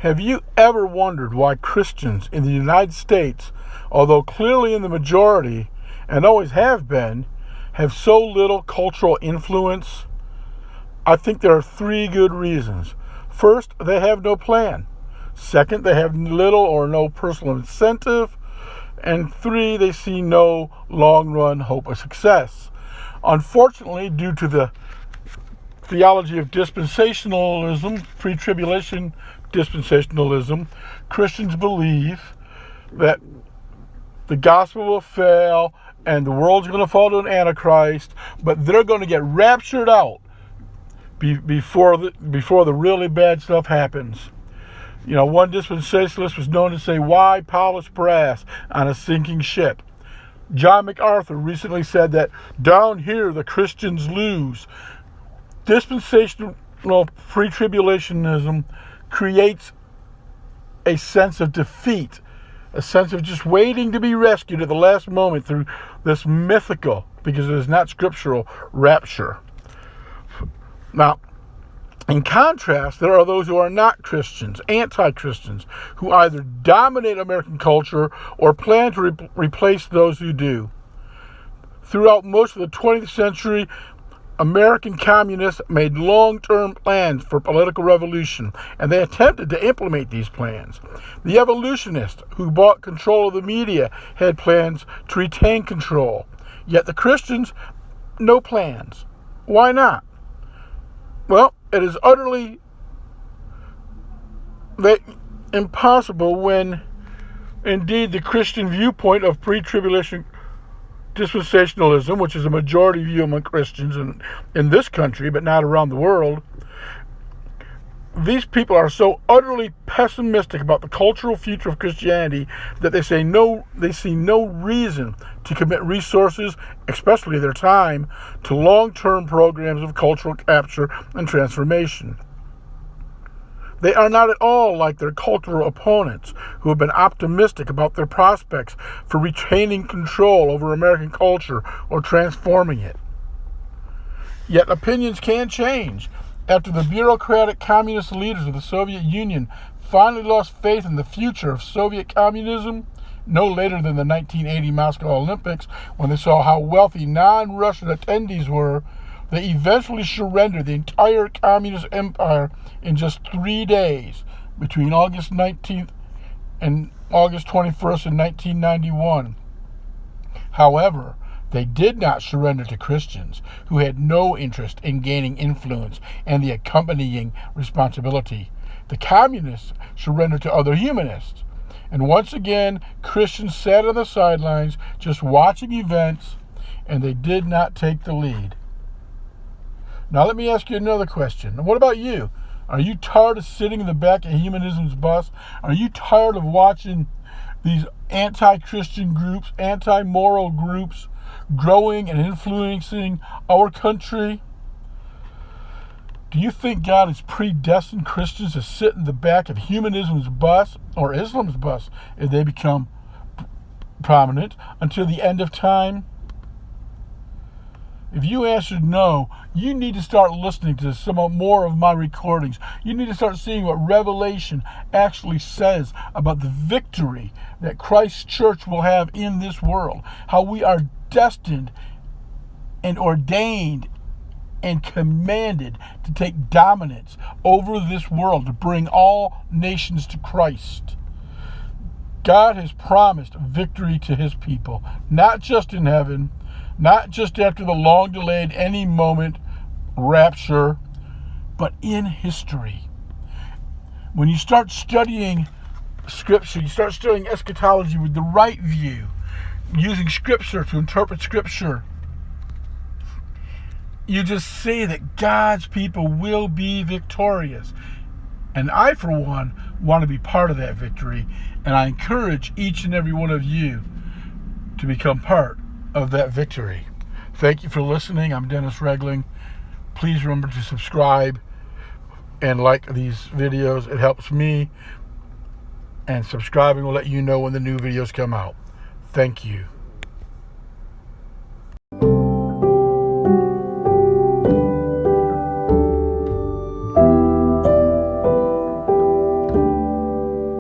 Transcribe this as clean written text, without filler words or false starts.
Have you ever wondered why Christians in the United States, although clearly in the majority and always have been, have so little cultural influence? I think there are three good reasons. First, they have no plan. Second, they have little or no personal incentive. And three, they see no long-run hope of success. Unfortunately, due to the theology of dispensationalism, pre-tribulation dispensationalism, Christians believe that the gospel will fail and the world's going to fall to an antichrist, but they're going to get raptured out before the really bad stuff happens. You know, one dispensationalist was known to say, "Why polish brass on a sinking ship?" John MacArthur recently said that down here the Christians lose. Dispensational pre-tribulationism creates a sense of defeat, a sense of just waiting to be rescued at the last moment through this mythical, because it is not scriptural, rapture. Now, in contrast, there are those who are not Christians, anti-Christians, who either dominate American culture or plan to replace those who do. Throughout most of the 20th century, American communists made long-term plans for political revolution, and they attempted to implement these plans. The evolutionists who bought control of the media had plans to retain control. Yet the Christians, no plans. Why not? Well, it is utterly impossible when, indeed, the Christian viewpoint of pre-tribulation dispensationalism, which is a majority view among Christians in this country, but not around the world, these people are so utterly pessimistic about the cultural future of Christianity that they see no reason to commit resources, especially their time, to long-term programs of cultural capture and transformation. They are not at all like their cultural opponents, who have been optimistic about their prospects for retaining control over American culture or transforming it. Yet opinions can change. After the bureaucratic communist leaders of the Soviet Union finally lost faith in the future of Soviet communism, no later than the 1980 Moscow Olympics, when they saw how wealthy non-Russian attendees were, they eventually surrendered the entire communist empire in just 3 days, between August 19th and August 21st in 1991. However, they did not surrender to Christians, who had no interest in gaining influence and the accompanying responsibility. The communists surrendered to other humanists. And once again, Christians sat on the sidelines just watching events, and they did not take the lead. Now let me ask you another question. What about you? Are you tired of sitting in the back of humanism's bus? Are you tired of watching these anti-Christian groups, anti-moral groups, growing and influencing our country? Do you think God has predestined Christians to sit in the back of humanism's bus or Islam's bus if they become prominent until the end of time? If you answered no, you need to start listening to some more of my recordings. You need to start seeing what Revelation actually says about the victory that Christ's church will have in this world. How we are destined and ordained and commanded to take dominance over this world, to bring all nations to Christ. God has promised victory to his people, not just in heaven, not just after the long-delayed, any moment rapture, but in history. When you start studying Scripture, you start studying eschatology with the right view, using Scripture to interpret Scripture, you just see that God's people will be victorious. And I, for one, want to be part of that victory, and I encourage each and every one of you to become part of that victory. Thank you for listening. I'm Dennis Regling. Please remember to subscribe and like these videos. It helps me, and subscribing will let you know when the new videos come out. Thank you.